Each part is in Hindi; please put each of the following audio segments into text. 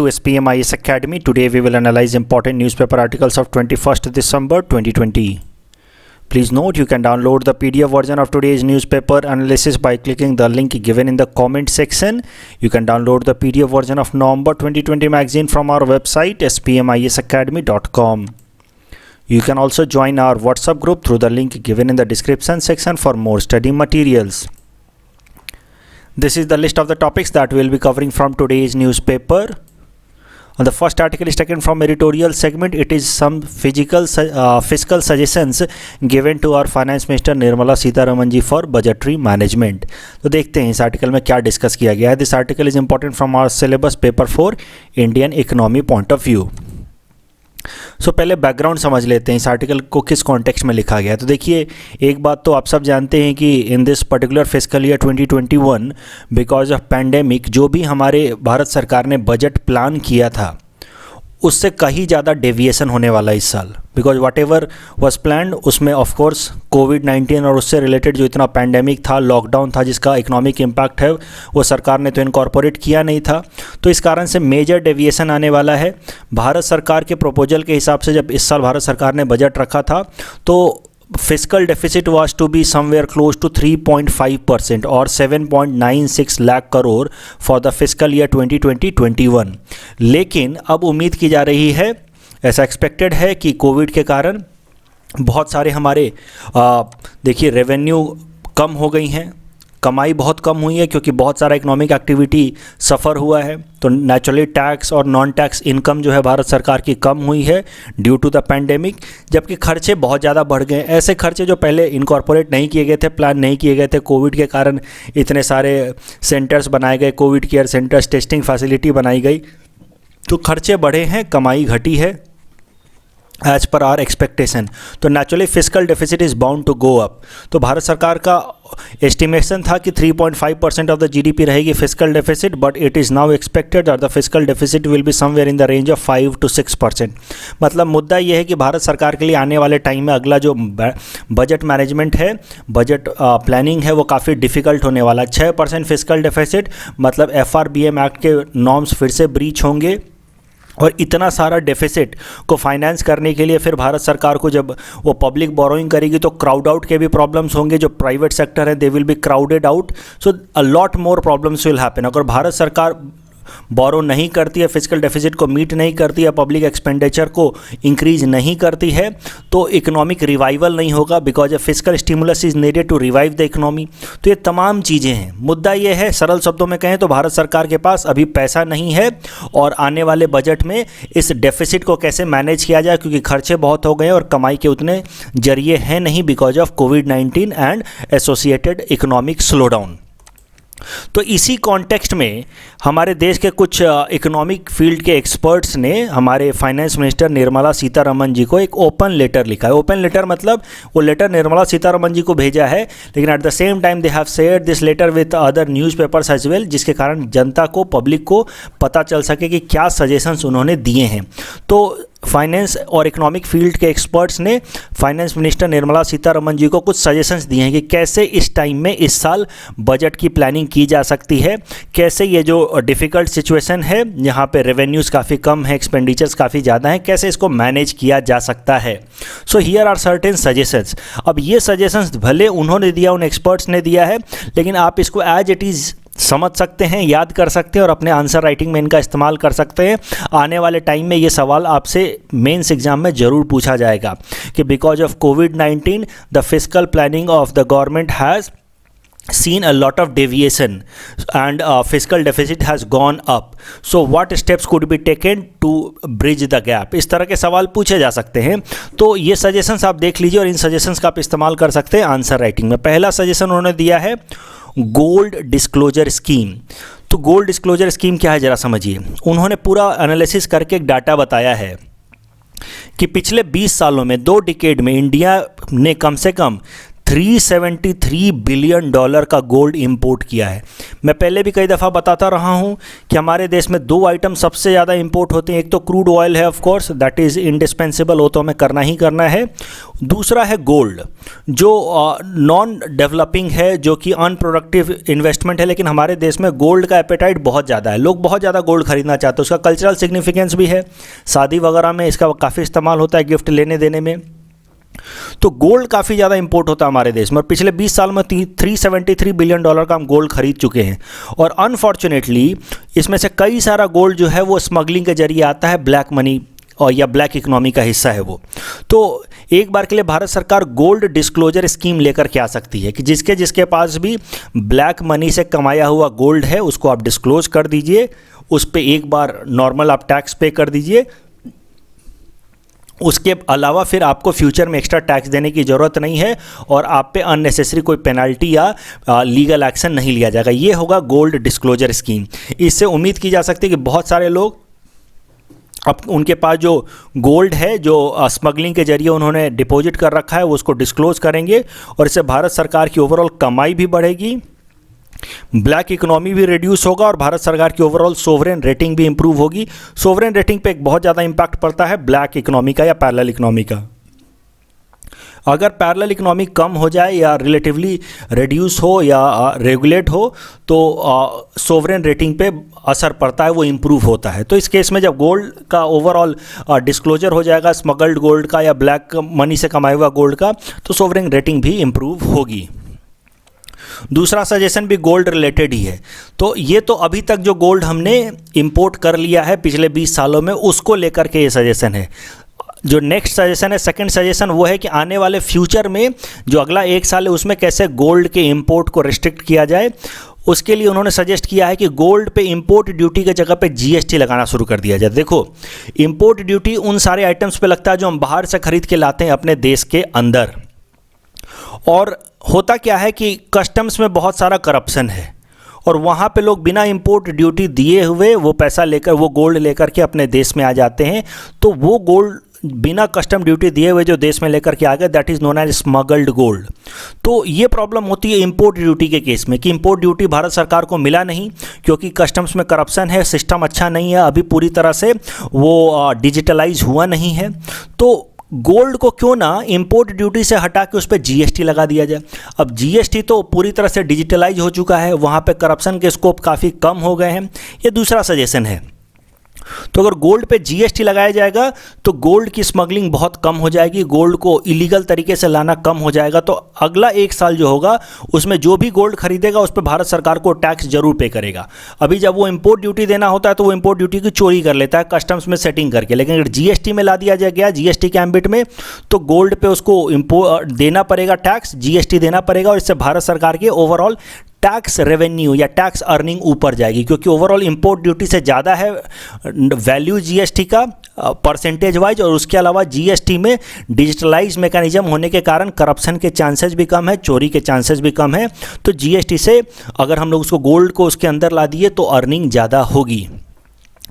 to SPMIS Academy. Today we will analyze important newspaper articles of 21st December 2020. Please note you can download the PDF version of today's newspaper analysis by clicking the link given in the comment section. You can download the PDF version of November 2020 magazine from our website spmisacademy.com. You can also join our WhatsApp group through the link given in the description section for more study materials. This is the list of the topics that we will be covering from today's newspaper. The first article is taken from editorial segment. It is some fiscal suggestions given to our finance minister Nirmala Sitharaman ji for budgetary management. तो देखते हैं इस आर्टिकल में क्या डिस्कस किया गया है. This article is important from our syllabus paper 4 Indian economy point of view. पहले बैकग्राउंड समझ लेते हैं इस आर्टिकल को किस कॉन्टेक्स्ट में लिखा गया है. तो देखिए, एक बात तो आप सब जानते हैं कि in this particular fiscal year 2021 because of pandemic जो भी हमारे भारत सरकार ने बजट प्लान किया था उससे कहीं ज़्यादा डेविएशन होने वाला है इस साल. Because what ever was planned उसमें ऑफकोर्स कोविड-19 और उससे रिलेटेड जो इतना पैंडेमिक था, लॉकडाउन था, जिसका इकोनॉमिक इम्पैक्ट है वो सरकार ने तो इनकॉर्पोरेट किया नहीं था. तो इस कारण से मेजर डेविएशन आने वाला है. भारत सरकार के प्रपोजल के हिसाब से जब इस साल भारत सरकार ने बजट रखा था तो fiscal deficit was to be somewhere close to 3.5% और 7.96 lakh crore for the fiscal year 2020-21. लेकिन अब उम्मीद की जा रही है, ऐसा एक्सपेक्टेड है कि कोविड के कारण बहुत सारे हमारे देखिए रेवेन्यू कम हो गई हैं, कमाई बहुत कम हुई है क्योंकि बहुत सारा इकोनॉमिक एक्टिविटी सफ़र हुआ है. तो नेचुरली टैक्स और नॉन टैक्स इनकम जो है भारत सरकार की कम हुई है ड्यू टू द पैंडेमिक. जबकि खर्चे बहुत ज़्यादा बढ़ गए. ऐसे खर्चे जो पहले इनकॉर्पोरेट नहीं किए गए थे, प्लान नहीं किए गए थे. कोविड के कारण इतने सारे सेंटर्स बनाए गए, Covid care centres, testing facility बनाई गई, तो खर्चे बढ़े हैं, कमाई घटी है एज पर आवर एक्सपेक्टेशन. तो naturally fiscal deficit is bound to go up. तो भारत सरकार का एस्टिमेशन था कि 3.5% ऑफ द जीडीपी रहेगी fiscal deficit, but it is now expected that the fiscal deficit will be somewhere in the range of 5 to 6%. मतलब मुद्दा ये है कि भारत सरकार के लिए आने वाले टाइम में अगला जो बजट मैनेजमेंट है, बजट प्लानिंग है, वो काफ़ी डिफिकल्ट होने वाला. 6% फिस्कल डेफिसिट मतलब FRBM एक्ट के नॉर्म्स फिर से ब्रीच होंगे. और इतना सारा डेफिसिट को फाइनेंस करने के लिए फिर भारत सरकार को जब वो पब्लिक बोरोइंग करेगी तो क्राउड आउट के भी प्रॉब्लम्स होंगे. जो प्राइवेट सेक्टर है they will be crowded out. So a lot more problems will happen. अगर भारत सरकार बोरो नहीं करती है, फिजिकल डेफिसिट को मीट नहीं करती है, पब्लिक एक्सपेंडिचर को इंक्रीज नहीं करती है, तो इकोनॉमिक रिवाइवल नहीं होगा. Because physical stimulus is needed to revive the economy. तो ये तमाम चीज़ें हैं. मुद्दा ये है, सरल शब्दों में कहें तो भारत सरकार के पास अभी पैसा नहीं है और आने वाले बजट में इस डेफिसिट को कैसे मैनेज किया जाए, क्योंकि खर्चे बहुत हो गए और कमाई के उतने जरिए हैं नहीं because of covid and associated economic slowdown. तो इसी कॉन्टेक्स्ट में हमारे देश के कुछ इकोनॉमिक फील्ड के एक्सपर्ट्स ने हमारे फाइनेंस मिनिस्टर निर्मला सीतारमन जी को एक ओपन लेटर लिखा है. ओपन लेटर मतलब वो लेटर निर्मला सीतारमन जी को भेजा है, लेकिन at the same time they have shared this letter with other newspapers as well, जिसके कारण जनता को, पब्लिक को पता चल सके कि क्या सजेशंस उन्होंने दिए हैं. तो फाइनेंस और इकोनॉमिक फील्ड के एक्सपर्ट्स ने फाइनेंस मिनिस्टर निर्मला सीतारमन जी को कुछ सजेशंस दिए हैं कि कैसे इस टाइम में इस साल बजट की प्लानिंग की जा सकती है, कैसे ये जो डिफ़िकल्ट सिचुएशन है यहाँ पे रेवेन्यूज़ काफ़ी कम है, एक्सपेंडिचर्स काफ़ी ज़्यादा हैं, कैसे इसको मैनेज किया जा सकता है. So here are certain suggestions. अब ये सजेशंस भले उन्होंने दिया, उन एक्सपर्ट्स ने दिया है, लेकिन आप इसको एज इट इज़ समझ सकते हैं, याद कर सकते हैं और अपने आंसर राइटिंग में इनका इस्तेमाल कर सकते हैं. आने वाले टाइम में ये सवाल आपसे मेंस एग्जाम में ज़रूर पूछा जाएगा कि because of covid the fiscal planning of the government has seen a lot of deviation and fiscal deficit has gone up. So what steps could be taken to bridge the gap? इस तरह के सवाल पूछे जा सकते हैं. तो ये सजेशंस आप देख लीजिए और इन सजेशंस का आप इस्तेमाल कर सकते हैं आंसर राइटिंग में. पहला सजेशन उन्होंने दिया है गोल्ड डिस्क्लोजर स्कीम. तो गोल्ड डिस्क्लोजर स्कीम क्या है ज़रा समझिए. उन्होंने पूरा एनालिसिस करके एक डाटा बताया है कि पिछले 20 सालों में, 2 डिकेड में इंडिया ने कम से कम $373 बिलियन का गोल्ड इंपोर्ट किया है। मैं पहले भी कई दफ़ा बताता रहा हूं कि हमारे देश में दो आइटम सबसे ज़्यादा इंपोर्ट होते हैं। एक तो क्रूड ऑयल है, of course that is indispensable, वो तो हमें करना ही करना है। दूसरा है गोल्ड, जो नॉन डेवलपिंग है, जो कि अनप्रोडक्टिव इन्वेस्टमेंट है, लेकिन हमारे देश में गोल्ड का एपेटाइट बहुत ज़्यादा है। लोग बहुत ज़्यादा गोल्ड खरीदना चाहते हैं। उसका कल्चरल सिग्निफिकेंस भी है, शादी वगैरह में इसका काफ़ी इस्तेमाल होता है, गिफ्ट लेने देने में। तो गोल्ड काफ़ी ज़्यादा इंपोर्ट होता है हमारे देश में, और पिछले 20 साल में $373 बिलियन का हम गोल्ड खरीद चुके हैं। और अनफॉर्चुनेटली इसमें से कई सारा गोल्ड जो है वो स्मगलिंग के जरिए आता है, ब्लैक मनी और या ब्लैक इकोनॉमी का हिस्सा है वो। तो एक बार के लिए भारत सरकार गोल्ड डिस्क्लोजर स्कीम लेकर के आ सकती है कि जिसके पास भी ब्लैक मनी से कमाया हुआ गोल्ड है उसको आप डिस्क्लोज कर दीजिए, उस पर एक बार नॉर्मल आप टैक्स पे कर दीजिए। उसके अलावा फिर आपको फ्यूचर में एक्स्ट्रा टैक्स देने की ज़रूरत नहीं है और आप पे अननेसेसरी कोई पेनल्टी या लीगल एक्शन नहीं लिया जाएगा। ये होगा गोल्ड डिस्क्लोजर स्कीम। इससे उम्मीद की जा सकती है कि बहुत सारे लोग अब उनके पास जो गोल्ड है, जो स्मगलिंग के जरिए उन्होंने डिपॉजिट कर रखा है, वो उसको डिस्क्लोज करेंगे और इससे भारत सरकार की ओवरऑल कमाई भी बढ़ेगी, ब्लैक इकोनॉमी भी रिड्यूस होगा और भारत सरकार की ओवरऑल सोवरेन रेटिंग भी इंप्रूव होगी। सोवरेन रेटिंग पे एक बहुत ज़्यादा इंपैक्ट पड़ता है ब्लैक इकोनॉमी का या पैरेलल इकोनॉमी का। अगर पैरेलल इकोनॉमी कम हो जाए या रिलेटिवली रिड्यूस हो या रेगुलेट हो तो सोवरेन रेटिंग पे असर पड़ता है, वो इम्प्रूव होता है। तो इस केस में जब गोल्ड का ओवरऑल डिस्क्लोजर हो जाएगा, स्मगल्ड गोल्ड का या ब्लैक मनी से कमाया हुआ गोल्ड का, तो सोवरेन रेटिंग भी इम्प्रूव होगी। दूसरा सजेशन भी गोल्ड रिलेटेड ही है। तो ये तो अभी तक जो गोल्ड हमने इंपोर्ट कर लिया है पिछले 20 सालों में, उसको लेकर के ये सजेशन है। जो नेक्स्ट सजेशन है, सेकंड सजेशन, वो है कि आने वाले फ्यूचर में जो अगला 1 साल है उसमें कैसे गोल्ड के इंपोर्ट को रिस्ट्रिक्ट किया जाए। उसके लिए उन्होंने सजेस्ट किया है कि गोल्ड पे इंपोर्ट ड्यूटी के जगह पे जीएसटी लगाना शुरू कर दिया जाए। देखो, इंपोर्ट ड्यूटी उन सारे आइटम्स पे लगता है जो हम बाहर से खरीद के लाते हैं अपने देश के अंदर, और होता क्या है कि कस्टम्स में बहुत सारा करप्शन है और वहाँ पे लोग बिना इंपोर्ट ड्यूटी दिए हुए वो पैसा लेकर, वो गोल्ड लेकर के अपने देश में आ जाते हैं। तो वो गोल्ड बिना कस्टम ड्यूटी दिए हुए जो देश में लेकर के आ गए, that is known as smuggled gold. तो ये प्रॉब्लम होती है इंपोर्ट ड्यूटी के केस में कि इंपोर्ट ड्यूटी भारत सरकार को मिला नहीं क्योंकि कस्टम्स में करप्शन है, सिस्टम अच्छा नहीं है, अभी पूरी तरह से वो डिजिटलाइज हुआ नहीं है। तो गोल्ड को क्यों ना इंपोर्ट ड्यूटी से हटा के उस पर जीएसटी लगा दिया जाए। अब जीएसटी तो पूरी तरह से डिजिटलाइज हो चुका है, वहाँ पे करप्शन के स्कोप काफ़ी कम हो गए हैं। ये दूसरा सजेशन है। तो अगर गोल्ड पे जीएसटी लगाया जाएगा तो गोल्ड की स्मगलिंग बहुत कम हो जाएगी, गोल्ड को इलीगल तरीके से लाना कम हो जाएगा। तो अगला 1 साल जो होगा उसमें जो भी गोल्ड खरीदेगा उस पर भारत सरकार को टैक्स जरूर पे करेगा। अभी जब वो इंपोर्ट ड्यूटी देना होता है तो वो इंपोर्ट ड्यूटी की चोरी कर लेता है कस्टम्स में सेटिंग करके, लेकिन अगर जीएसटी में ला दिया गया, जीएसटी के एम्बिट में, तो गोल्ड पे उसको देना पड़ेगा टैक्स, जीएसटी देना पड़ेगा और इससे भारत सरकार के ओवरऑल टैक्स रेवेन्यू या टैक्स अर्निंग ऊपर जाएगी, क्योंकि ओवरऑल इंपोर्ट ड्यूटी से ज़्यादा है वैल्यू जीएसटी का परसेंटेज वाइज, और उसके अलावा जीएसटी में डिजिटलाइज मैकेनिज्म होने के कारण करप्शन के चांसेस भी कम है, चोरी के चांसेस भी कम है। तो जीएसटी से अगर हम लोग उसको गोल्ड को उसके अंदर ला दिए तो अर्निंग ज़्यादा होगी।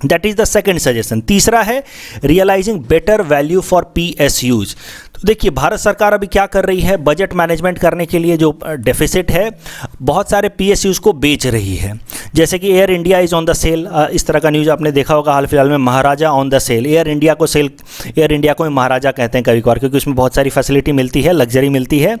That is the second suggestion. तीसरा है realizing better value for PSUs. तो देखिए, भारत सरकार अभी क्या कर रही है, बजट मैनेजमेंट करने के लिए जो डेफिसिट है, बहुत सारे पीएसयूज को बेच रही है। जैसे कि Air India is on the sale, इस तरह का न्यूज़ आपने देखा होगा हाल फिलहाल में, Maharaja on the sale. Air India को महाराजा कहते हैं कभी कभार, क्योंकि उसमें बहुत सारी फैसिलिटी मिलती है, लग्जरी मिलती है।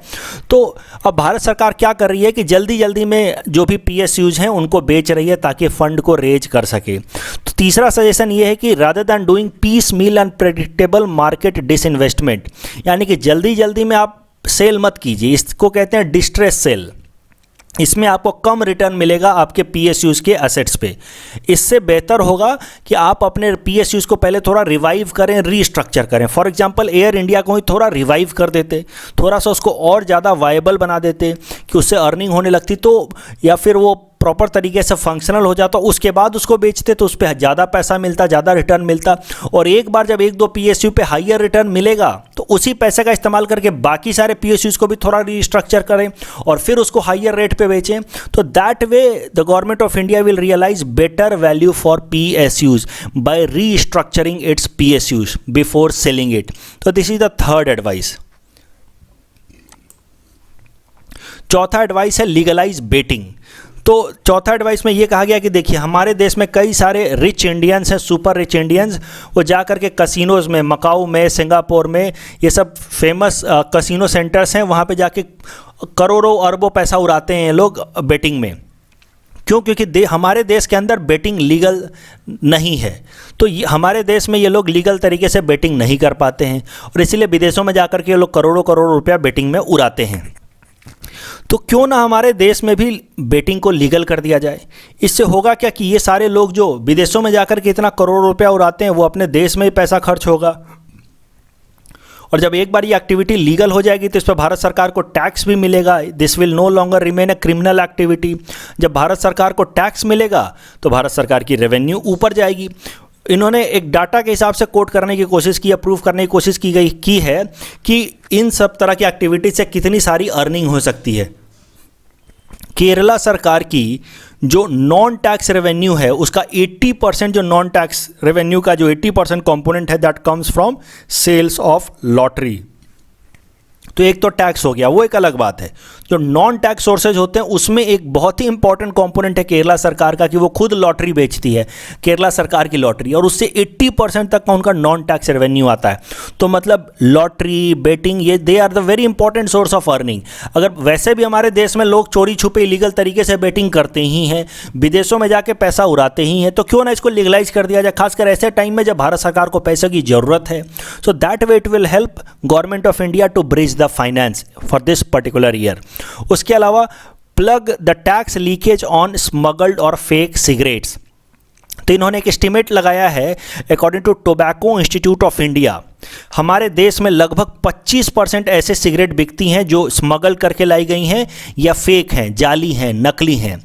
तो अब भारत सरकार क्या कर रही है कि जल्दी जल्दी में जो भी पीएसयूज हैं उनको बेच रही है ताकि फंड को रेज कर सके। तो तीसरा सजेशन ये है कि rather than doing piecemeal and predictable market disinvestment, यानी कि जल्दी जल्दी में आप सेल मत कीजिए, इसको कहते हैं डिस्ट्रेस सेल। इसमें आपको कम रिटर्न मिलेगा आपके पीएसयूज के एसेट्स पे। इससे बेहतर होगा कि आप अपने पीएसयूज को पहले थोड़ा रिवाइव करें, रीस्ट्रक्चर करें। फॉर एग्जांपल एयर इंडिया को ही थोड़ा रिवाइव कर देते, थोड़ा सा उसको और ज़्यादा वायबल बना देते कि उससे अर्निंग होने लगती, तो या फिर वो प्रॉपर तरीके से फंक्शनल हो जाता, उसके बाद उसको बेचते तो उस पर ज़्यादा पैसा मिलता, ज़्यादा रिटर्न मिलता। और एक बार जब 1-2 पीएसयू पे हाईयर रिटर्न मिलेगा तो उसी पैसे का इस्तेमाल करके बाकी सारे पीएसयूज को भी थोड़ा रीस्ट्रक्चर करें और फिर उसको हाईयर रेट पे बेचें। तो that way the government of India will realise better value for PSUs by restructuring its PSUs before selling it. तो this is the third advice. चौथा एडवाइस है लीगलाइज बेटिंग। तो चौथा एडवाइस में ये कहा गया कि देखिए हमारे देश में कई सारे रिच इंडियंस हैं, सुपर रिच इंडियंस, वो जा कर के कसिनोज़ में, मकाऊ में, सिंगापुर में, ये सब फेमस कसिनो सेंटर्स हैं, वहाँ पे जाके करोड़ों अरबों पैसा उड़ाते हैं लोग बेटिंग में। क्यों? क्योंकि हमारे देश के अंदर बेटिंग लीगल नहीं है, तो हमारे देश में ये लोग लीगल तरीके से बेटिंग नहीं कर पाते हैं और इसीलिए विदेशों में जाकर के ये लोग करोड़ों करोड़ रुपया बेटिंग में उड़ाते हैं। तो क्यों ना हमारे देश में भी बेटिंग को लीगल कर दिया जाए। इससे होगा क्या कि ये सारे लोग जो विदेशों में जाकर के इतना करोड़ रुपया उड़ाते हैं वो अपने देश में ही पैसा खर्च होगा, और जब एक बार ये एक्टिविटी लीगल हो जाएगी तो इस पर भारत सरकार को टैक्स भी मिलेगा। This will no longer remain a criminal activity. जब भारत सरकार को टैक्स मिलेगा तो भारत सरकार की रेवेन्यू ऊपर जाएगी। इन्होंने एक डाटा के हिसाब से कोट करने की कोशिश की, प्रूव करने की कोशिश की है कि इन सब तरह की एक्टिविटीज से कितनी सारी अर्निंग हो सकती है। केरला सरकार की जो नॉन टैक्स रेवेन्यू है उसका 80%, जो नॉन टैक्स रेवेन्यू का जो 80% कंपोनेंट है, that comes from sales of lottery. तो एक तो टैक्स हो गया, वो एक अलग बात है। जो नॉन टैक्स सोर्सेज होते हैं उसमें एक बहुत ही इंपॉर्टेंट कंपोनेंट है केरला सरकार का कि वो खुद लॉटरी बेचती है, केरला सरकार की लॉटरी, और उससे 80% तक का उनका नॉन टैक्स रेवेन्यू आता है। तो मतलब लॉटरी, बेटिंग, ये they are the very important source of earning. अगर वैसे भी हमारे देश में लोग चोरी छुपे इलीगल तरीके से बेटिंग करते ही हैं, विदेशों में जाके पैसा उड़ाते ही हैं, तो क्यों ना इसको लीगलाइज कर दिया जाए, खासकर ऐसे टाइम में जब भारत सरकार को पैसे की ज़रूरत है। So that way it will help government of India to bridge the finance for this particular year. उसके अलावा plug the tax leakage on smuggled और फेक सिगरेट्स। तो इन्होंने एक एस्टिमेट लगाया है, according to Tobacco Institute of India, हमारे देश में लगभग 25% ऐसे सिगरेट बिकती हैं जो स्मगल करके लाई गई हैं या फेक हैं, जाली हैं, नकली हैं।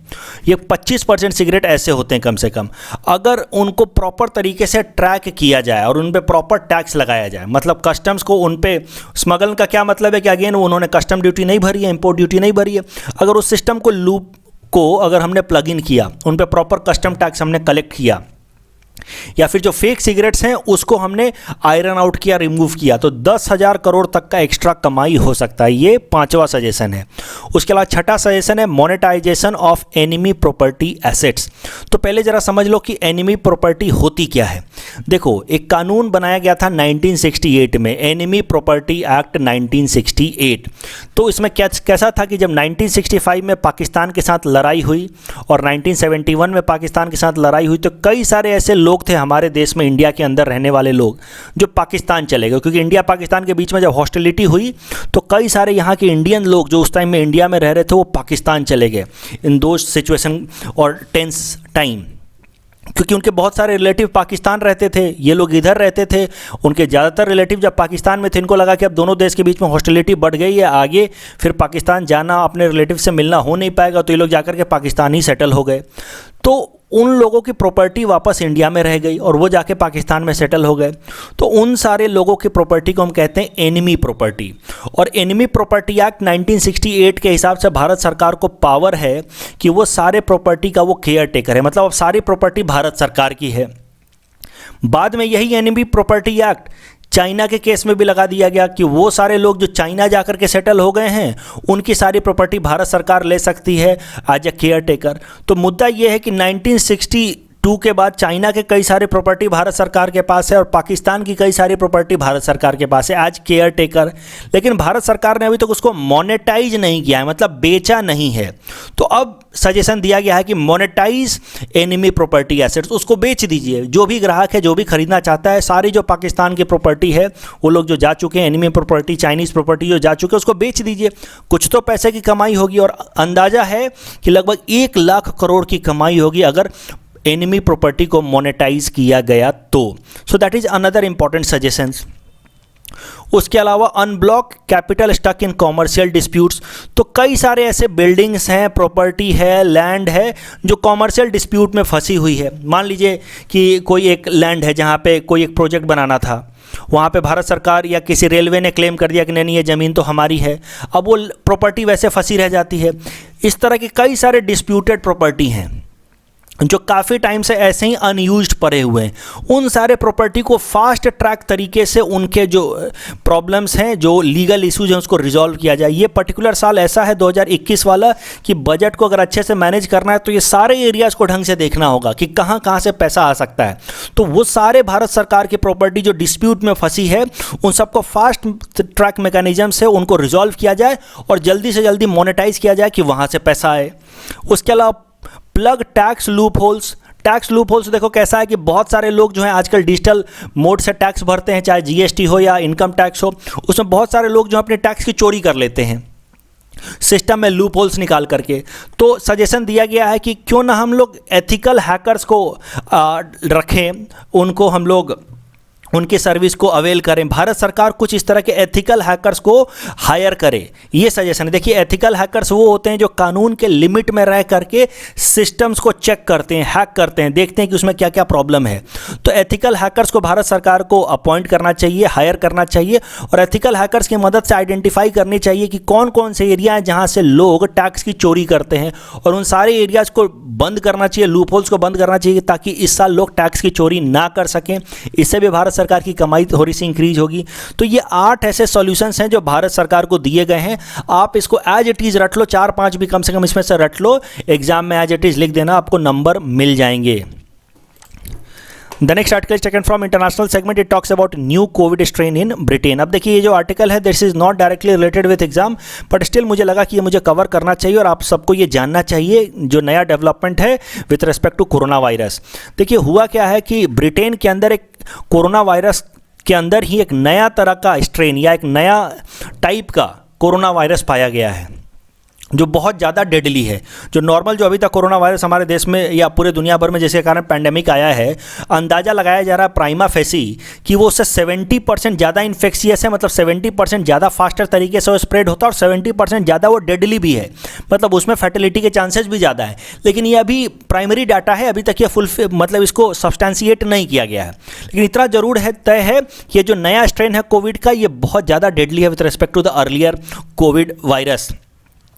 ये 25% सिगरेट ऐसे होते हैं कम से कम। अगर उनको प्रॉपर तरीके से ट्रैक किया जाए और उन पे प्रॉपर टैक्स लगाया जाए, मतलब कस्टम्स को उन पे, स्मगल का क्या मतलब है कि अगेन उन्होंने कस्टम ड्यूटी नहीं भरी है, इंपोर्ट ड्यूटी नहीं भरी है। अगर उस सिस्टम को लूप को अगर हमने प्लग इन किया, उन पे प्रॉपर कस्टम टैक्स हमने कलेक्ट किया, या फिर जो फेक सिगरेट्स हैं उसको हमने आयरन आउट किया, रिमूव किया, तो 10,000 करोड़ तक का एक्स्ट्रा कमाई हो सकता है। ये 5वां सजेशन है। उसके अलावा 6ठा सजेशन है monetization of enemy property assets. तो पहले जरा समझ लो कि एनिमी प्रॉपर्टी होती क्या है। देखो, एक कानून बनाया गया था 1968 में, एनिमी प्रॉपर्टी एक्ट 1968। तो इसमें कैसा था कि जब 1965 में पाकिस्तान के साथ लड़ाई हुई और 1971 में पाकिस्तान के साथ लड़ाई हुई, तो कई सारे ऐसे लोग थे हमारे देश में, इंडिया के अंदर रहने वाले लोग, जो पाकिस्तान चले गए। क्योंकि इंडिया पाकिस्तान के बीच में जब हॉस्टिलिटी हुई तो कई सारे यहाँ के इंडियन लोग जो उस टाइम में इंडिया में रह रहे थे वो पाकिस्तान चले गए इन दो सिचुएशन और टेंस टाइम। क्योंकि उनके बहुत सारे रिलेटिव पाकिस्तान रहते थे, ये लोग इधर रहते थे, उनके ज़्यादातर रिलेटिव जब पाकिस्तान में थे, इनको लगा कि अब दोनों देश के बीच में हॉस्टिलिटी बढ़ गई है, आगे फिर पाकिस्तान जाना, अपने रिलेटिव से मिलना हो नहीं पाएगा, तो ये लोग जाकर के पाकिस्तान ही सेटल हो गए। तो उन लोगों की प्रॉपर्टी वापस इंडिया में रह गई और वो जाके पाकिस्तान में सेटल हो गए। तो उन सारे लोगों की प्रॉपर्टी को हम कहते हैं एनिमी प्रॉपर्टी। और एनिमी प्रॉपर्टी एक्ट 1968 के हिसाब से भारत सरकार को पावर है कि वो सारे प्रॉपर्टी का वो केयर टेकर है, मतलब अब सारी प्रॉपर्टी भारत सरकार की है। बाद में यही एनिमी प्रॉपर्टी एक्ट चाइना के केस में भी लगा दिया गया कि वो सारे लोग जो चाइना जाकर के सेटल हो गए हैं उनकी सारी प्रॉपर्टी भारत सरकार ले सकती है एज ए केयर टेकर। तो मुद्दा ये है कि 1962 के बाद चाइना के कई सारे प्रॉपर्टी भारत सरकार के पास है और पाकिस्तान की कई सारी प्रॉपर्टी भारत सरकार के पास है एज केयर टेकर। लेकिन भारत सरकार ने अभी तक उसको मोनेटाइज नहीं किया है, मतलब बेचा नहीं है। तो अब सजेशन दिया गया है कि मोनेटाइज एनिमी प्रॉपर्टी एसेट्स, उसको बेच दीजिए। जो भी ग्राहक है, जो भी खरीदना चाहता है, सारी जो पाकिस्तान की प्रॉपर्टी है, वो लोग जो जा चुके हैं, एनिमी प्रॉपर्टी, चाइनीज़ प्रॉपर्टी जो जा चुके हैं, उसको बेच दीजिए। कुछ तो पैसे की कमाई होगी और अंदाज़ा है कि लगभग 1 लाख करोड़ की कमाई होगी अगर एनिमी प्रॉपर्टी को मोनेटाइज किया गया तो। So that is another important suggestions. उसके अलावा unblock capital stuck in commercial disputes. तो कई सारे ऐसे बिल्डिंग्स हैं, प्रॉपर्टी है, लैंड है जो कॉमर्शियल डिस्प्यूट में फंसी हुई है। मान लीजिए कि कोई एक लैंड है जहाँ पे कोई एक प्रोजेक्ट बनाना था, वहाँ पे भारत सरकार या किसी रेलवे ने क्लेम कर दिया कि नहीं ये ज़मीन तो हमारी है, अब वो प्रॉपर्टी वैसे फंसी रह जाती है। इस तरह की कई सारे डिस्प्यूटेड प्रॉपर्टी हैं। जो काफ़ी टाइम से ऐसे ही अनयूज्ड पड़े हुए हैं, उन सारे प्रॉपर्टी को फास्ट ट्रैक तरीके से उनके जो प्रॉब्लम्स हैं, जो लीगल इश्यूज हैं, उसको रिजॉल्व किया जाए। ये पर्टिकुलर साल ऐसा है 2021 वाला कि बजट को अगर अच्छे से मैनेज करना है तो ये सारे एरियाज़ को ढंग से देखना होगा कि कहाँ कहाँ से पैसा आ सकता है। तो वो सारे भारत सरकार की प्रॉपर्टी जो डिस्प्यूट में फंसी है, उन सबको फास्ट ट्रैक मैकेनिज्म से उनको रिजॉल्व किया जाए और जल्दी से जल्दी मोनेटाइज किया जाए कि वहाँ से पैसा आए। उसके अलावा प्लग टैक्स लूप होल्स देखो कैसा है कि बहुत सारे लोग जो हैं आजकल डिजिटल मोड से टैक्स भरते हैं, चाहे जीएसटी हो या इनकम टैक्स हो, उसमें बहुत सारे लोग जो अपने टैक्स की चोरी कर लेते हैं सिस्टम में लूप होल्स निकाल करके। तो सजेशन दिया गया है कि क्यों ना हम लोग एथिकल हैकर्स को रखें, उनको हम लोग उनकी सर्विस को अवेल करें। भारत सरकार कुछ इस तरह के एथिकल हैकर्स को हायर करे, ये सजेशन है। देखिए, एथिकल हैकर्स वो होते हैं जो कानून के लिमिट में रह करके सिस्टम्स को चेक करते हैं, हैक करते हैं, देखते हैं कि उसमें क्या क्या प्रॉब्लम है। तो एथिकल हैकर्स को भारत सरकार को अपॉइंट करना चाहिए, हायर करना चाहिए, और एथिकल हैकर्स की मदद से आइडेंटिफाई करनी चाहिए कि कौन कौन से एरिया हैं जहाँ से लोग टैक्स की चोरी करते हैं, और उन सारे एरियाज़ को बंद करना चाहिए, लूप होल्स को बंद करना चाहिए, ताकि इस साल लोग टैक्स की चोरी ना कर सकें। इससे भी भारत सरकार की कमाई थोड़ी सी इंक्रीज होगी। तो ये 8 ऐसे सॉल्यूशंस हैं जो भारत सरकार को दिए गए हैं। आप इसको एज इट इज़ रट लो, 4-5 भी कम से कम इसमें से रट लो, एग्जाम में एज इट इज़ लिख देना, आपको नंबर मिल जाएंगे। The next article is taken from international segment. It talks about new Covid strain in Britain. अब देखिए, ये जो आर्टिकल है this is not directly related with exam, but still मुझे लगा कि ये मुझे कवर करना चाहिए और आप सबको ये जानना चाहिए जो नया डेवलपमेंट है with respect to corona virus. देखिए, हुआ क्या है कि ब्रिटेन के अंदर एक कोरोना वायरस के अंदर ही एक नया तरह का स्ट्रेन या एक नया टाइप का कोरोना वायरस पाया गया है जो बहुत ज़्यादा डेडली है। जो नॉर्मल जो अभी तक कोरोना वायरस हमारे देश में या पूरे दुनिया भर में जिसके कारण पैंडेमिक आया है, अंदाज़ा लगाया जा रहा है प्राइमा फेसी कि वो उससे 70% ज़्यादा इन्फेक्शियस है, मतलब 70% ज़्यादा फास्टर तरीके से वो स्प्रेड होता है और 70% ज़्यादा वो डेडली भी है, मतलब उसमें फर्टिलिटी के चांसेस भी ज़्यादा है। लेकिन ये अभी प्राइमरी डाटा है, अभी तक ये फुल मतलब इसको सब्सटेंशिएट नहीं किया गया है। लेकिन इतना जरूर है, तय है कि ये जो नया स्ट्रेन है कोविड का, ये बहुत ज़्यादा डेडली है with respect to the earlier covid virus.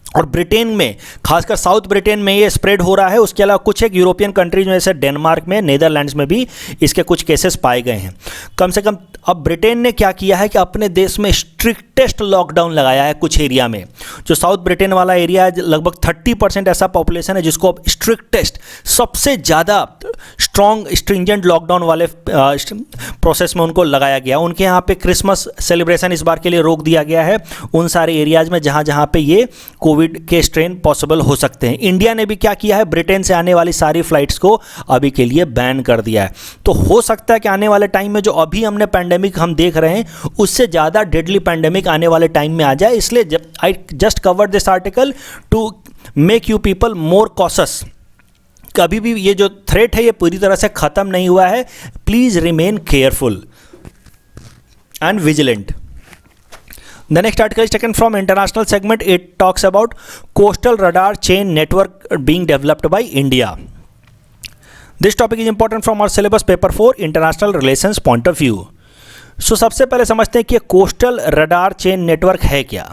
और ब्रिटेन में, खासकर साउथ ब्रिटेन में ये स्प्रेड हो रहा है। उसके अलावा कुछ एक यूरोपियन कंट्रीज में जैसे डेनमार्क में, नीदरलैंड्स में भी इसके कुछ केसेस पाए गए हैं। कम से कम अब ब्रिटेन ने क्या किया है कि अपने देश में स्ट्रिक्टेस्ट लॉकडाउन लगाया है कुछ एरिया में। जो साउथ ब्रिटेन वाला एरिया है, लगभग 30% ऐसा पॉपुलेशन है जिसको अब स्ट्रिक्टेस्ट, सबसे ज़्यादा स्ट्रॉन्ग स्ट्रिंजेंट लॉकडाउन वाले प्रोसेस में उनको लगाया गया। उनके यहाँ पे क्रिसमस सेलिब्रेशन इस बार के लिए रोक दिया गया है उन सारे एरियाज़ में जहाँ जहाँ पे ये कोविड के स्ट्रेन पॉसिबल हो सकते हैं। इंडिया ने भी क्या किया है, ब्रिटेन से आने वाली सारी फ्लाइट्स को अभी के लिए बैन कर दिया है। तो हो सकता है कि आने वाले टाइम में जो अभी हमने पैंडेमिक हम देख रहे हैं, उससे ज़्यादा डेडली पैंडेमिक आने वाले टाइम में आ जाए। इसलिए I just cover this article to make you people more cautious. कभी भी ये जो थ्रेट है ये पूरी तरह से ख़त्म नहीं हुआ है। Please remain careful and vigilant. The next article is taken from international segment. It talks about coastal radar chain network being developed by India. This topic is important from our syllabus paper 4 international relations point of view. So सबसे पहले समझते हैं कि कोस्टल रडार चेन नेटवर्क है क्या।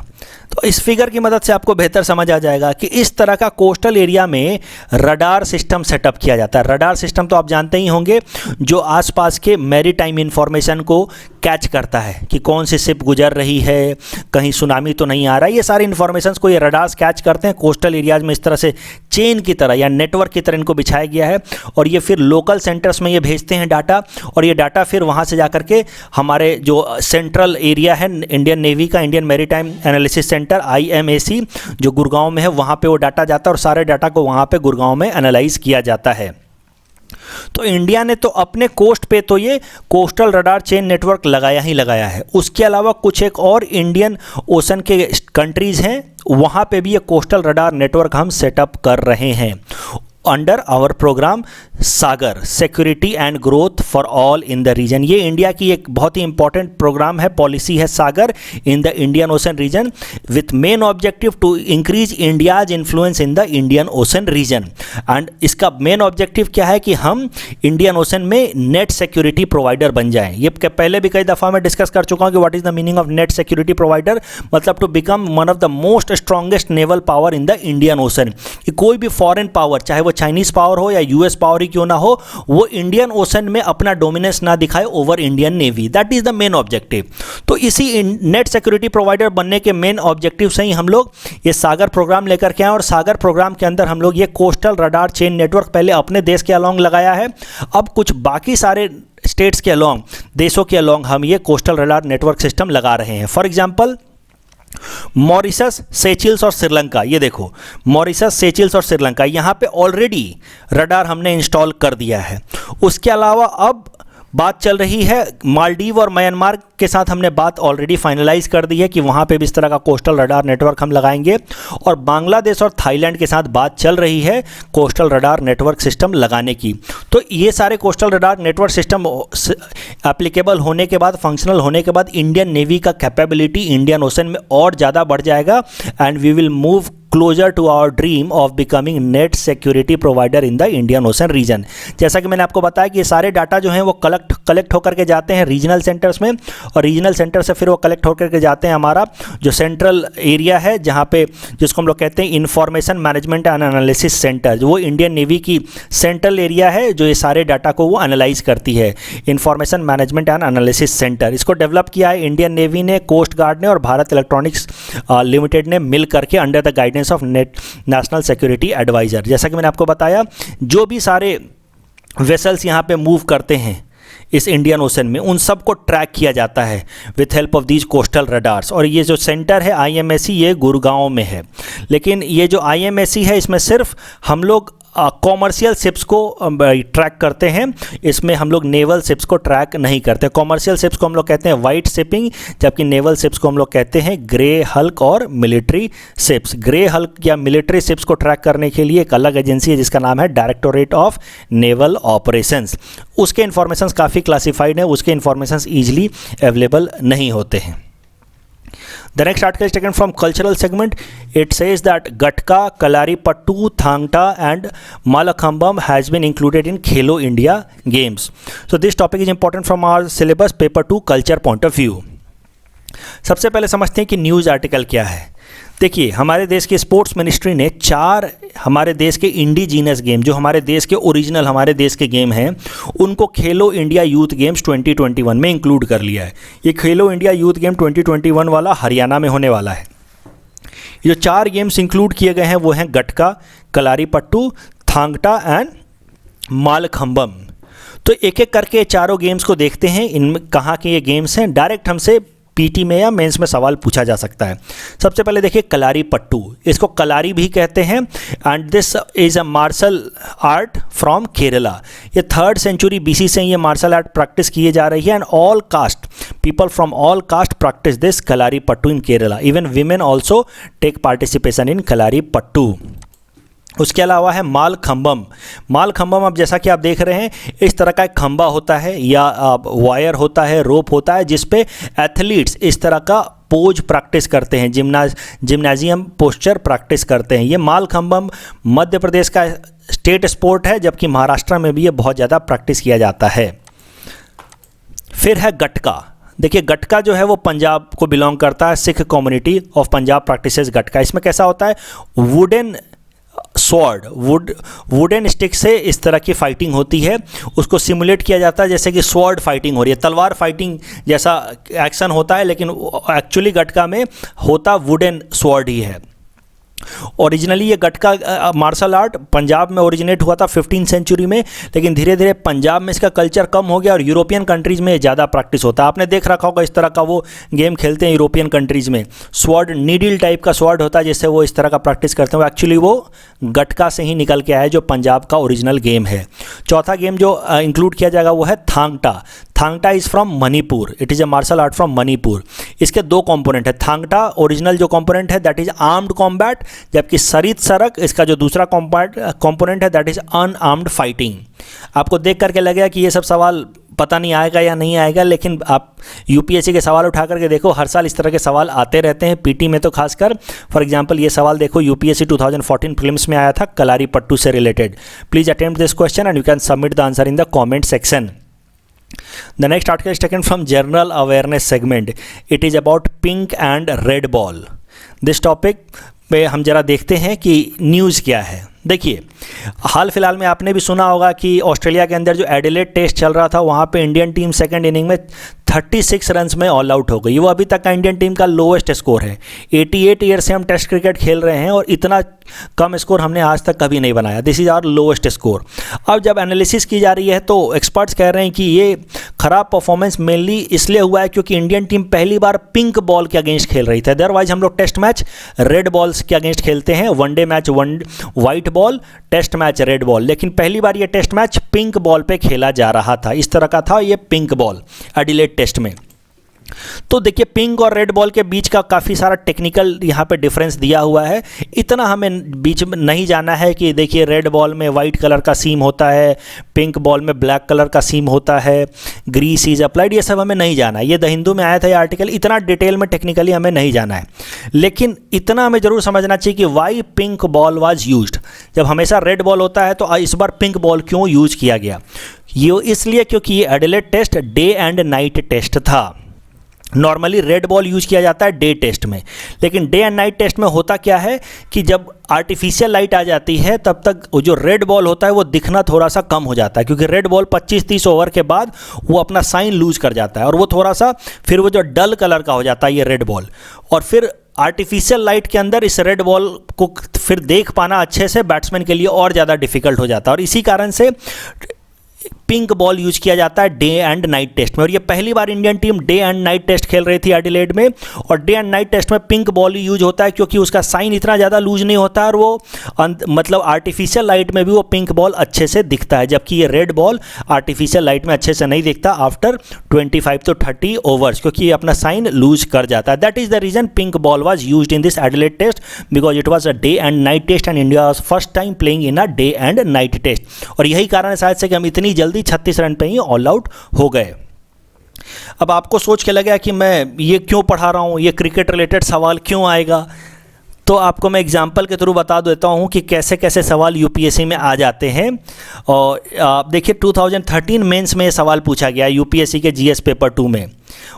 तो इस फिगर की मदद से आपको बेहतर समझ आ जाएगा कि इस तरह का कोस्टल एरिया में रडार सिस्टम सेटअप किया जाता है। रडार सिस्टम तो आप जानते ही होंगे, जो आसपास के मैरीटाइम इंफॉर्मेशन को कैच करता है कि कौन सी शिप गुजर रही है, कहीं सुनामी तो नहीं आ रहा है। ये सारी इंफॉर्मेशन को ये रडार्स कैच करते हैं। कोस्टल एरियाज में इस तरह से चेन की तरह या नेटवर्क की तरह इनको बिछाया गया है और ये फिर लोकल सेंटर्स में ये भेजते हैं डाटा, और ये डाटा फिर वहाँ से जा करके हमारे जो सेंट्रल एरिया है इंडियन नेवी का, Indian maritime analysis centre IMAC जो गुड़गांव में है, वहाँ पे वो डाटा जाता है और सारे डाटा को वहाँ पे गुड़गांव में एनालाइज किया जाता है। तो इंडिया ने तो अपने कोस्ट पे तो ये कोस्टल रडार चेन नेटवर्क लगाया ही लगाया है। उसके अलावा कुछ एक और इंडियन ओशन के कंट्रीज़ हैं, वहाँ पे भी ये कोस्टल रडार नेटवर्क हम सेटअप कर रहे हैं under our programme Sagar, security and growth for all in the region. ये इंडिया की एक बहुत ही इंपॉर्टेंट प्रोग्राम है, पॉलिसी है Sagar in the Indian ocean region with main objective to increase India's influence in the Indian ocean region. And इसका मेन ऑब्जेक्टिव क्या है कि हम इंडियन ओशन में नेट सिक्योरिटी प्रोवाइडर बन जाएं। ये पहले भी कई दफ़ा मैं डिस्कस कर चुका हूँ कि what is the meaning of net security provider, मतलब to become one of the most strongest naval power in the Indian Ocean. कि कोई भी फॉरेन पावर, चाहे वो चाइनीज पावर हो या यूएस पावर ही क्यों ना हो, वो इंडियन ओशन में अपना डोमिनेंस ना दिखाए over Indian navy. That is the main objective. तो इसी नेट सिक्योरिटी प्रोवाइडर बनने के मेन ऑब्जेक्टिव से ही हम लोग ये सागर प्रोग्राम लेकर के आए, और सागर प्रोग्राम के अंदर हम लोग ये कोस्टल रडार चेन नेटवर्क पहले अपने देश के अलोंग लगाया है, अब कुछ बाकी सारे स्टेट्स के अलोंग, देशों के अलोंग हम ये कोस्टल रडार नेटवर्क सिस्टम लगा रहे हैं। फॉर एग्जांपल मॉरिशस, सेचिल्स और श्रीलंका, ये देखो मॉरिशस, सेचिल्स और श्रीलंका, यहाँ पे ऑलरेडी रडार हमने इंस्टॉल कर दिया है। उसके अलावा अब बात चल रही है मालदीव और म्यांमार के साथ, हमने बात ऑलरेडी फाइनलाइज कर दी है कि वहाँ पे भी इस तरह का कोस्टल रडार नेटवर्क हम लगाएंगे, और बांग्लादेश और थाईलैंड के साथ बात चल रही है कोस्टल रडार नेटवर्क सिस्टम लगाने की। तो ये सारे coastal radar network system applicable होने के बाद, फंक्शनल होने के बाद, इंडियन नेवी का कैपेबिलिटी इंडियन ओशन में और ज़्यादा बढ़ जाएगा, and we will move closer to our dream of becoming net security provider in the Indian ocean region. जैसा कि मैंने आपको बताया कि ये सारे डाटा जो हैं वो कलेक्ट होकर के जाते हैं रीजनल सेंटर्स में, और रीजनल सेंटर से फिर वो कलेक्ट होकर के जाते हैं हमारा जो सेंट्रल एरिया है, जहाँ पे जिसको हम लोग कहते हैं information management and analysis centre, जो वो इंडियन नेवी की सेंट्रल एरिया है जो ये सारे डाटा को वो एनालाइज करती है। Information management and analysis centre, इसको डेवलप किया है इंडियन नेवी ने, कोस्ट गार्ड ने और भारत इलेक्ट्रॉनिक्स लिमिटेड ने मिल करके under the guidance of national security advisor. जैसा कि मैंने आपको बताया, जो भी सारे वेसल्स यहाँ पे मूव करते हैं इस इंडियन ओशन में, उन सब को ट्रैक किया जाता है with help of these coastal radars. और ये जो सेंटर है IMSC, ये गुड़गांव में है, लेकिन ये जो IMSC है इसमें सिर्फ हम लोग कॉमर्शियल शिप्स को ट्रैक करते हैं, इसमें हम लोग नेवल शिप्स को ट्रैक नहीं करते। कॉमर्शियल शिप्स को हम लोग कहते हैं वाइट शिपिंग, जबकि नेवल शिप्स को हम लोग कहते हैं ग्रे हल्क और मिलिट्री शिप्स। ग्रे हल्क या मिलिट्री शिप्स को ट्रैक करने के लिए एक अलग एजेंसी है जिसका नाम है डायरेक्टोरेट ऑफ नेवल ऑपरेशंस। उसके इंफॉर्मेशंस काफ़ी क्लासिफाइड है, उसके इंफॉर्मेशंस ईजिली अवेलेबल नहीं होते हैं। The next article is taken from cultural segment. It says that Gatka, Kalaripattu, Thangta and Malakhambam has been included in Khelo India Games. So this topic is important from our syllabus paper 2 culture point of view. सबसे पहले समझते हैं कि न्यूज़ आर्टिकल क्या है। देखिए, हमारे देश की स्पोर्ट्स मिनिस्ट्री ने 4 हमारे देश के इंडिजीनियस गेम, जो हमारे देश के ओरिजिनल हमारे देश के गेम हैं, उनको खेलो इंडिया यूथ गेम्स 2021 में इंक्लूड कर लिया है। ये खेलो इंडिया यूथ गेम 2021 वाला हरियाणा में होने वाला है। ये जो 4 गेम्स इंक्लूड किए गए हैं वो हैं गटका, कलारीपट्टू, थांगटा एंड मालखंबम। तो एक एक करके चारों गेम्स को देखते हैं, इनमें कहाँ के ये गेम्स हैं। डायरेक्ट हमसे पीटी में या मेंस में सवाल पूछा जा सकता है। सबसे पहले देखिए कलारीपट्टू, इसको कलारी भी कहते हैं, and this is a martial art from Kerala. ये 3rd सेंचुरी BC से ये मार्शल आर्ट प्रैक्टिस किए जा रही है, and all caste people from all caste practise this Kalaripattu in Kerala. Even women also take participation in Kalaripattu. उसके अलावा है मालखंबम। मालखंबम, अब जैसा कि आप देख रहे हैं, इस तरह का एक खंबा होता है या वायर होता है, रोप होता है, जिस पे एथलीट्स इस तरह का पोज प्रैक्टिस करते हैं, जिम्नाजियम पोस्चर प्रैक्टिस करते हैं। ये मालखंबम मध्य प्रदेश का स्टेट स्पोर्ट है, जबकि महाराष्ट्र में भी ये बहुत ज़्यादा प्रैक्टिस किया जाता है। फिर है गटका। देखिए, गटका जो है वो पंजाब को बिलोंग करता है, Sikh community of Punjab practises Gatka. इसमें कैसा होता है, वुडन स्वॉर्ड, वुडन स्टिक से इस तरह की फाइटिंग होती है, उसको सिमुलेट किया जाता है जैसे कि स्वॉर्ड फाइटिंग हो रही है, तलवार फाइटिंग जैसा एक्शन होता है, लेकिन एक्चुअली गटका में होता वुडन स्वॉर्ड ही है। ओरिजिनली ये गटका मार्शल आर्ट पंजाब में ओरिजिनेट हुआ था 15th सेंचुरी में, लेकिन धीरे धीरे पंजाब में इसका कल्चर कम हो गया और यूरोपियन कंट्रीज़ में ज़्यादा प्रैक्टिस होता है। आपने देख रखा होगा इस तरह का वो गेम खेलते हैं यूरोपियन कंट्रीज़ में, स्वॉर्ड नीडल टाइप का स्वॉर्ड होता है जिससे वो इस तरह का प्रैक्टिस करते हैं। एक्चुअली वो गटका से ही निकल के आया है, जो पंजाब का ओरिजिनल गेम है। चौथा गेम जो इंक्लूड किया जाएगा वो है Thangta. Thangta is from Manipur, it is a martial art from Manipur. इसके 2 कंपोनेंट है। थांगटा ओरिजिनल जो कंपोनेंट है दैट इज़ आर्म्ड कॉम्बैट, जबकि सरित सरक इसका जो दूसरा कंपोनेंट है दैट इज़ अनआर्म्ड फाइटिंग। आपको देख करके लगेगा कि ये सब सवाल पता नहीं आएगा या नहीं आएगा, लेकिन आप यूपीएससी के सवाल उठा करके देखो, हर साल इस तरह के सवाल आते रहते हैं, पीटी में तो खासकर। फॉर एग्जांपल ये सवाल देखो, यूपीएससी 2014 प्रीलिम्स में आया था कलारीपट्टू से related. Please attempt this question and you can submit the answer in the comment section. The next article is taken from general awareness segment. It is about pink and red ball. This topic पे हम जरा देखते हैं कि न्यूज़ क्या है। देखिए, हाल फिलहाल में आपने भी सुना होगा कि ऑस्ट्रेलिया के अंदर जो एडिलेड टेस्ट चल रहा था वहाँ पे इंडियन टीम सेकंड इनिंग में 36 रन्स में ऑल आउट हो गई। वो अभी तक का इंडियन टीम का लोएस्ट स्कोर है। 88 ईयर से हम टेस्ट क्रिकेट खेल रहे हैं और इतना कम स्कोर हमने आज तक कभी नहीं बनाया। This is our lowest score. अब जब एनालिसिस की जा रही है तो एक्सपर्ट्स कह रहे हैं कि ये खराब परफॉर्मेंस मेनली इसलिए हुआ है क्योंकि इंडियन टीम पहली बार पिंक बॉल के अगेंस्ट खेल रही थी। अदरवाइज हम लोग टेस्ट मैच रेड बॉल्स के अगेंस्ट खेलते हैं, one day match white ball, test match red ball, लेकिन पहली बार ये टेस्ट मैच पिंक बॉल पे खेला जा रहा था। इस तरह का था ये पिंक बॉल एडिलेड टेस्ट में। तो देखिए, पिंक और रेड बॉल के बीच का काफ़ी सारा टेक्निकल यहाँ पे डिफरेंस दिया हुआ है। इतना हमें बीच में नहीं जाना है कि देखिए रेड बॉल में वाइट कलर का सीम होता है, पिंक बॉल में ब्लैक कलर का सीम होता है, ग्रीस इज अप्लाइड, ये सब हमें नहीं जाना है। ये द हिंदू में आया था ये आर्टिकल, इतना डिटेल में टेक्निकली हमें नहीं जाना है। लेकिन इतना हमें ज़रूर समझना चाहिए कि why pink ball was used. जब हमेशा रेड बॉल होता है तो इस बार पिंक बॉल क्यों यूज किया गया? ये इसलिए क्योंकि ये Adelaide test day and night test था। नॉर्मली रेड बॉल यूज किया जाता है डे टेस्ट में, लेकिन डे एंड नाइट टेस्ट में होता क्या है कि जब आर्टिफिशियल लाइट आ जाती है तब तक वो जो रेड बॉल होता है वो दिखना थोड़ा सा कम हो जाता है, क्योंकि रेड बॉल 25-30 ओवर के बाद वो अपना साइन लूज कर जाता है और वो थोड़ा सा फिर वो जो डल कलर का हो जाता है ये रेड बॉल। और फिर आर्टिफिशियल लाइट के अंदर इस रेड बॉल को फिर देख पाना अच्छे से बैट्समैन के लिए और ज़्यादा डिफिकल्ट हो जाता है, और इसी कारण से पिंक बॉल यूज किया जाता है डे एंड नाइट टेस्ट में। और ये पहली बार Indian team day and night test खेल रही थी एडिलेड में, और डे एंड नाइट टेस्ट में पिंक बॉल ही यूज होता है क्योंकि उसका साइन इतना ज़्यादा लूज नहीं होता है और वो मतलब आर्टिफिशियल लाइट में भी वो पिंक बॉल अच्छे से दिखता है, जबकि ये रेड बॉल आर्टिफिशियल लाइट में अच्छे से नहीं दिखता आफ्टर 25 to 30 ओवर्स, क्योंकि ये अपना साइन लूज कर जाता है। That is the reason pink ball was used in this Adelaide test, because it was a day and night test and India was first time playing in a day and night test. और यही कारण है शायद से कि हम इतनी जल्दी 36 रन पे ही ऑल आउट हो गए। अब आपको सोच के लगा कि मैं ये क्यों पढ़ा रहा हूँ, ये क्रिकेट रिलेटेड सवाल क्यों आएगा, तो आपको मैं एग्जाम्पल के थ्रू बता देता हूँ कि कैसे कैसे सवाल यूपीएससी में आ जाते हैं। और देखिए 2013 मेंस में ये सवाल पूछा गया यूपीएससी के जीएस पेपर 2 में।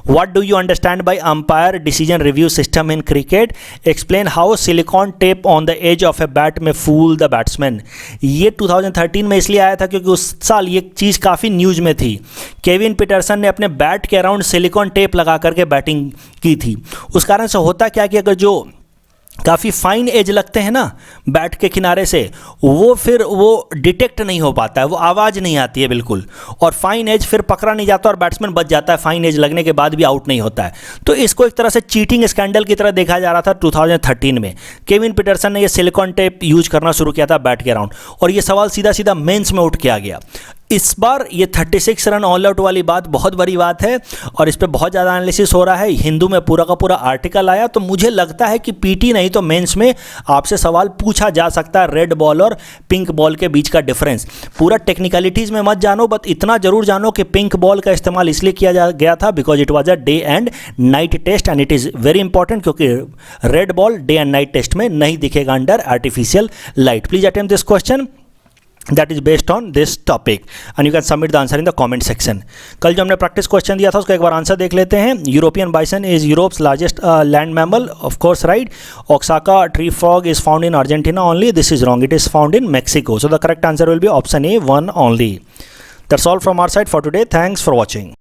What do you understand by umpire decision review system in cricket? Explain how silicone tape on the edge of a bat may fool the batsman. ये 2013 में इसलिए आया था क्योंकि उस साल ये चीज़ काफ़ी न्यूज़ में थी। केविन पीटरसन ने अपने बैट के अराउंड सिलिकॉन टेप लगा करके बैटिंग की थी। उस कारण से होता क्या कि अगर जो काफ़ी फाइन एज लगते हैं ना बैट के किनारे से, वो फिर वो डिटेक्ट नहीं हो पाता है, वो आवाज़ नहीं आती है बिल्कुल, और फाइन एज फिर पकड़ा नहीं जाता और बैट्समैन बच जाता है, फाइन एज लगने के बाद भी आउट नहीं होता है। तो इसको एक तरह से चीटिंग स्कैंडल की तरह देखा जा रहा था 2013 में। केविन पीटरसन ने ये सिलिकॉन टेप यूज करना शुरू किया था बैट के अराउंड, और ये सवाल सीधा सीधा मेंस में उठ के आ गया। इस बार ये 36 रन ऑल आउट वाली बात बहुत बड़ी बात है और इस पर बहुत ज़्यादा एनालिसिस हो रहा है। हिंदू में पूरा का पूरा आर्टिकल आया, तो मुझे लगता है कि पीटी नहीं तो मेंस में आपसे सवाल पूछा जा सकता है रेड बॉल और पिंक बॉल के बीच का डिफरेंस। पूरा टेक्निकलिटीज़ में मत जानो, बट इतना जरूर जानो कि पिंक बॉल का इस्तेमाल इसलिए किया गया था because it was a day and night test and it is very important, क्योंकि red ball day and night test में नहीं दिखेगा under artificial light. Please attempt this question that is based on this topic and you can submit the answer in the comment section। कल जो हमने प्रैक्टिस क्वेश्चन दिया था उसका एक बार आंसर देख लेते हैं। European bison is Europe's largest land mammal, of course right. Oaxaca tree frog is found in Argentina only, this is wrong, it is found in Mexico. So the correct answer will be option A, 1 only। That's all from our side for today. Thanks for watching।